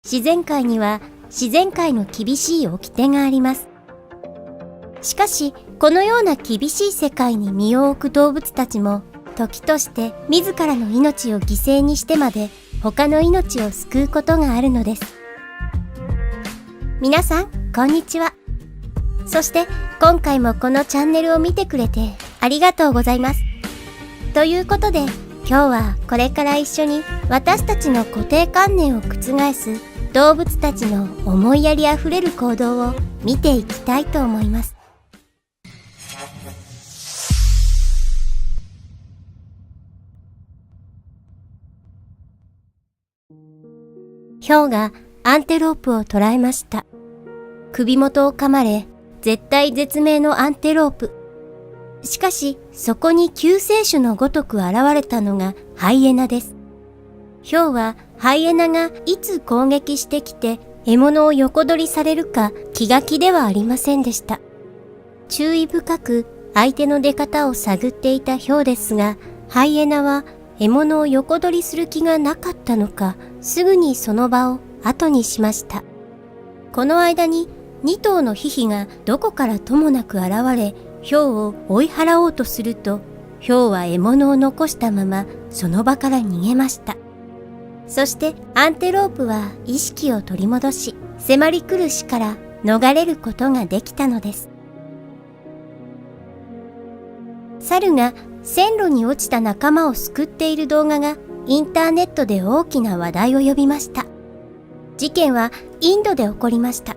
自然界には自然界の厳しい掟があります。しかし、このような厳しい世界に身を置く動物たちも、時として自らの命を犠牲にしてまで他の命を救うことがあるのです。皆さん、こんにちは。そして今回もこのチャンネルを見てくれてありがとうございます。ということで、今日はこれから一緒に私たちの固定観念を覆す動物たちの思いやりあふれる行動を見ていきたいと思います。ヒョウがアンテロープを捕らえました。首元を噛まれ、絶体絶命のアンテロープ。しかし、そこに救世主のごとく現れたのがハイエナです。ヒョウはハイエナがいつ攻撃してきて獲物を横取りされるか気が気ではありませんでした。注意深く相手の出方を探っていたヒョウですが、ハイエナは獲物を横取りする気がなかったのか、すぐにその場を後にしました。この間に2頭のヒヒがどこからともなく現れ、ヒョウを追い払おうとすると、ヒョウは獲物を残したままその場から逃げました。そしてアンテロープは意識を取り戻し、迫り来る死から逃れることができたのです。猿が線路に落ちた仲間を救っている動画がインターネットで大きな話題を呼びました。事件はインドで起こりました。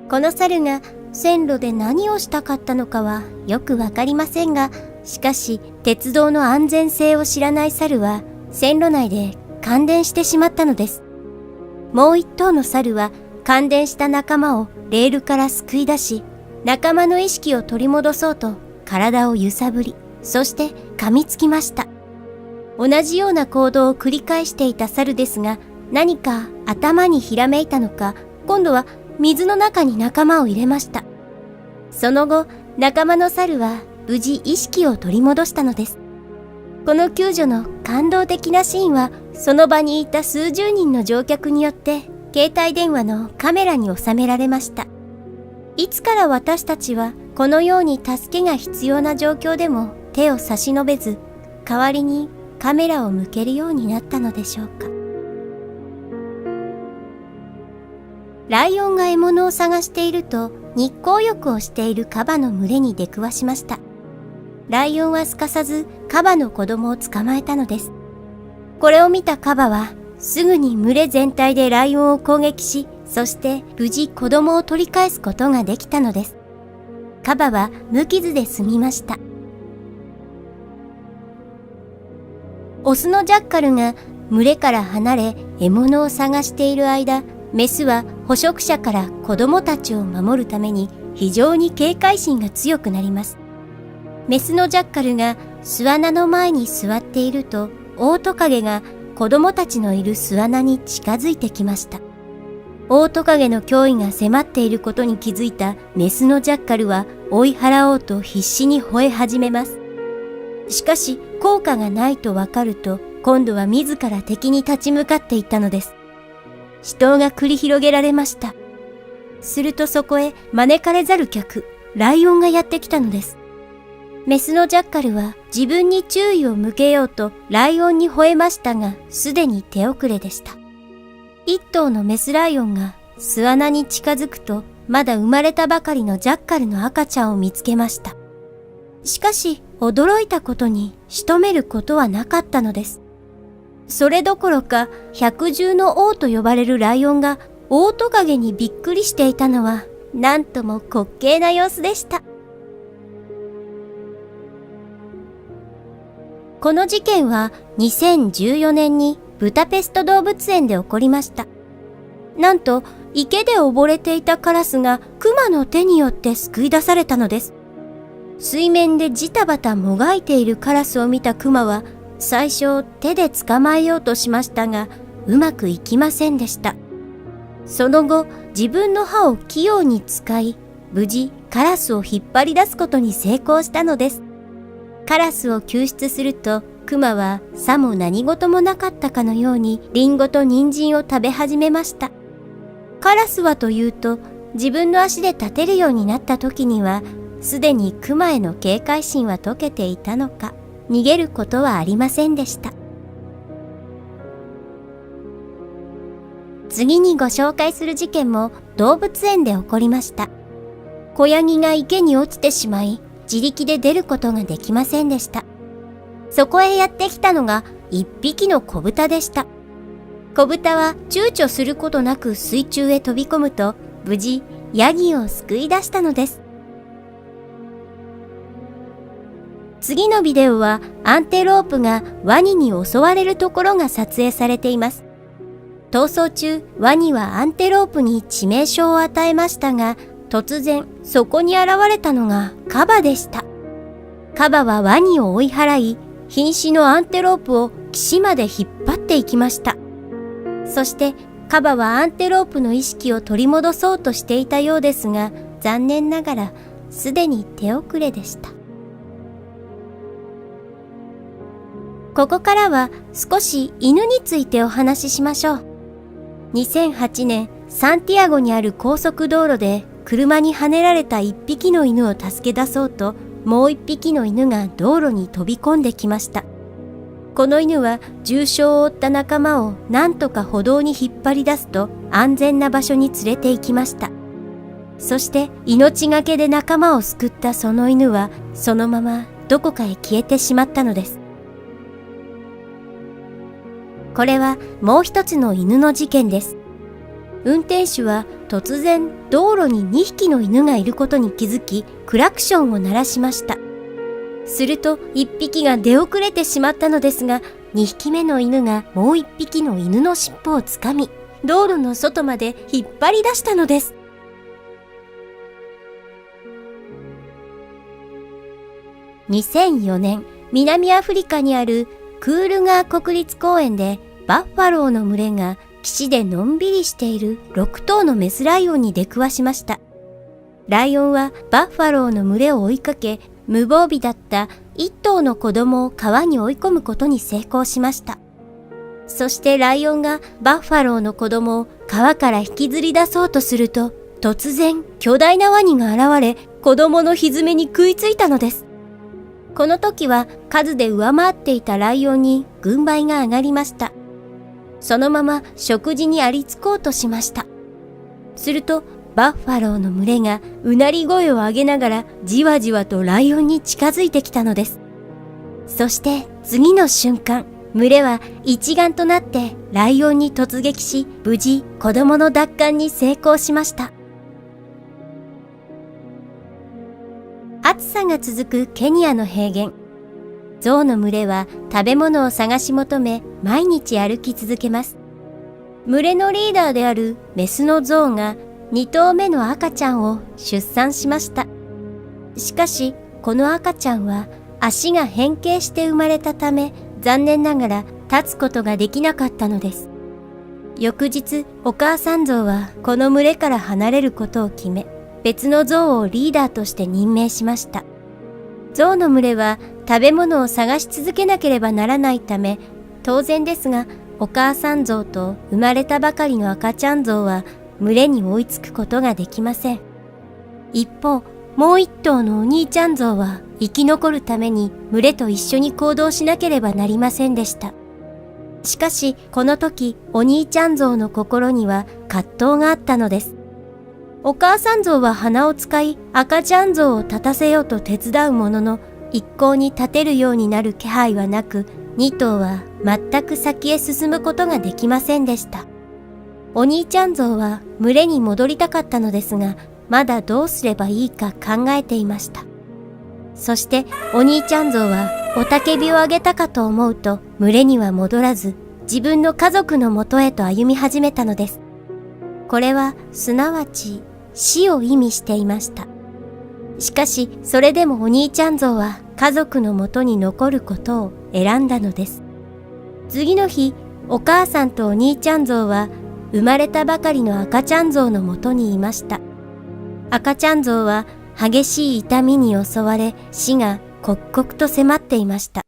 この猿が線路で何をしたかったのかはよくわかりませんが、しかし鉄道の安全性を知らない猿は線路内で感電してしまったのです。もう一頭の猿は感電した仲間をレールから救い出し、仲間の意識を取り戻そうと体を揺さぶり、そして噛みつきました。同じような行動を繰り返していた猿ですが、何か頭にひらめいたのか、今度は水の中に仲間を入れました。その後、仲間の猿は無事意識を取り戻したのです。この救助の感動的なシーンは、その場にいた数十人の乗客によって携帯電話のカメラに収められました。いつから私たちはこのように助けが必要な状況でも手を差し伸べず、代わりにカメラを向けるようになったのでしょうか。ライオンが獲物を探していると、日光浴をしているカバの群れに出くわしました。ライオンはすかさずカバの子供を捕まえたのです。これを見たカバはすぐに群れ全体でライオンを攻撃し、そして無事子供を取り返すことができたのです。カバは無傷で済みました。オスのジャッカルが群れから離れ獲物を探している間、メスは捕食者から子供たちを守るために非常に警戒心が強くなります。メスのジャッカルが巣穴の前に座っていると、オオトカゲが子供たちのいる巣穴に近づいてきました。オオトカゲの脅威が迫っていることに気づいたメスのジャッカルは追い払おうと必死に吠え始めます。しかし効果がないとわかると、今度は自ら敵に立ち向かっていったのです。死闘が繰り広げられました。するとそこへ招かれざる客、ライオンがやってきたのです。メスのジャッカルは自分に注意を向けようとライオンに吠えましたが、すでに手遅れでした。一頭のメスライオンが巣穴に近づくと、まだ生まれたばかりのジャッカルの赤ちゃんを見つけました。しかし驚いたことに仕留めることはなかったのです。それどころか、百獣の王と呼ばれるライオンがオオトカゲにびっくりしていたのは、なんとも滑稽な様子でした。この事件は2014年にブダペスト動物園で起こりました。なんと池で溺れていたカラスがクマの手によって救い出されたのです。水面でジタバタもがいているカラスを見たクマは、最初手で捕まえようとしましたが、うまくいきませんでした。その後、自分の歯を器用に使い、無事カラスを引っ張り出すことに成功したのです。カラスを救出すると、熊はさも何事もなかったかのようにリンゴと人参を食べ始めました。カラスはというと、自分の足で立てるようになった時には、すでに熊への警戒心は解けていたのか、逃げることはありませんでした。次にご紹介する事件も動物園で起こりました。子ヤギが池に落ちてしまい、自力で出ることができませんでした。そこへやってきたのが一匹の子豚でした。子豚は躊躇することなく水中へ飛び込むと、無事ヤギを救い出したのです。次のビデオはアンテロープがワニに襲われるところが撮影されています。逃走中、ワニはアンテロープに致命傷を与えましたが、突然そこに現れたのがカバでした。カバはワニを追い払い、瀕死のアンテロープを岸まで引っ張っていきました。そしてカバはアンテロープの意識を取り戻そうとしていたようですが、残念ながらすでに手遅れでした。ここからは少し犬についてお話ししましょう。2008年、サンティアゴにある高速道路で車にはねられた一匹の犬を助け出そうと、もう一匹の犬が道路に飛び込んできました。この犬は重傷を負った仲間を何とか歩道に引っ張り出すと安全な場所に連れて行きました。そして命がけで仲間を救ったその犬はそのままどこかへ消えてしまったのです。これはもう一つの犬の事件です。運転手は突然道路に2匹の犬がいることに気づき、クラクションを鳴らしました。すると1匹が出遅れてしまったのですが、2匹目の犬がもう1匹の犬の尻尾をつかみ、道路の外まで引っ張り出したのです。2004年、南アフリカにあるクールガー国立公園でバッファローの群れが岸でのんびりしている6頭のメスライオンに出くわしました。ライオンはバッファローの群れを追いかけ、無防備だった1頭の子供を川に追い込むことに成功しました。そしてライオンがバッファローの子供を川から引きずり出そうとすると、突然巨大なワニが現れ、子供のひづめに食いついたのです。この時は数で上回っていたライオンに軍配が上がりました。そのまま食事にありつこうとしました。するとバッファローの群れがうなり声を上げながらじわじわとライオンに近づいてきたのです。そして次の瞬間、群れは一丸となってライオンに突撃し、無事子供の奪還に成功しました。暑さが続くケニアの平原。ゾウの群れは食べ物を探し求め、毎日歩き続けます。群れのリーダーであるメスのゾウが2頭目の赤ちゃんを出産しました。しかしこの赤ちゃんは足が変形して生まれたため、残念ながら立つことができなかったのです。翌日、お母さんゾウはこの群れから離れることを決め、別のゾウをリーダーとして任命しました。ゾウの群れは食べ物を探し続けなければならないため、当然ですが、お母さんゾウと生まれたばかりの赤ちゃんゾウは群れに追いつくことができません。一方、もう一頭のお兄ちゃんゾウは生き残るために群れと一緒に行動しなければなりませんでした。しかし、この時、お兄ちゃんゾウの心には葛藤があったのです。お母さんゾウは鼻を使い、赤ちゃんゾウを立たせようと手伝うものの、一向に立てるようになる気配はなく、2頭は全く先へ進むことができませんでした。お兄ちゃんゾウは群れに戻りたかったのですが、まだどうすればいいか考えていました。そしてお兄ちゃんゾウは雄たけびを上げたかと思うと、群れには戻らず、自分の家族のもとへと歩み始めたのです。これはすなわち死を意味していました。しかしそれでもお兄ちゃんゾウは家族のもとに残ることを選んだのです。次の日、お母さんとお兄ちゃんゾウは生まれたばかりの赤ちゃんゾウのもとにいました。赤ちゃんゾウは激しい痛みに襲われ、死が刻々と迫っていました。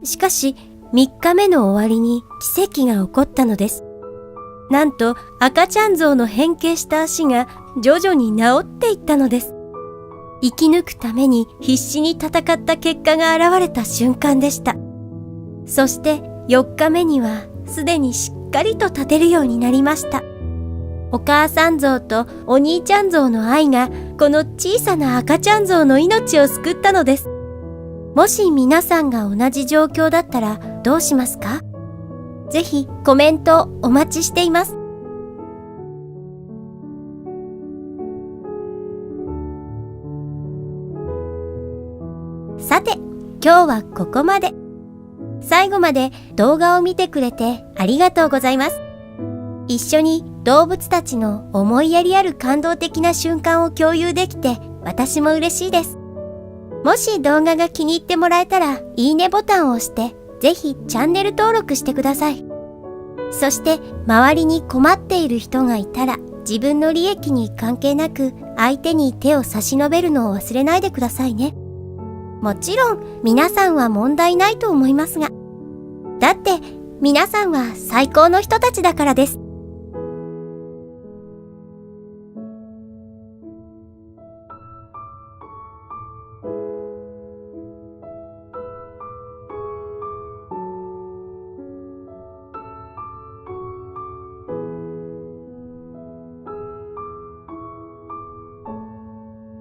しかし、3日目の終わりに奇跡が起こったのです。なんと赤ちゃん象の変形した足が徐々に治っていったのです。生き抜くために必死に戦った結果が現れた瞬間でした。そして4日目にはすでにしっかりと立てるようになりました。お母さん象とお兄ちゃん象の愛がこの小さな赤ちゃん象の命を救ったのです。もし皆さんが同じ状況だったらどうしますか？ぜひコメントお待ちしています。さて、今日はここまで。最後まで動画を見てくれてありがとうございます。一緒に動物たちの思いやりある感動的な瞬間を共有できて私も嬉しいです。もし動画が気に入ってもらえたらいいねボタンを押してぜひチャンネル登録してください。そして周りに困っている人がいたら自分の利益に関係なく相手に手を差し伸べるのを忘れないでくださいね。もちろん皆さんは問題ないと思いますが、だって皆さんは最高の人たちだからです。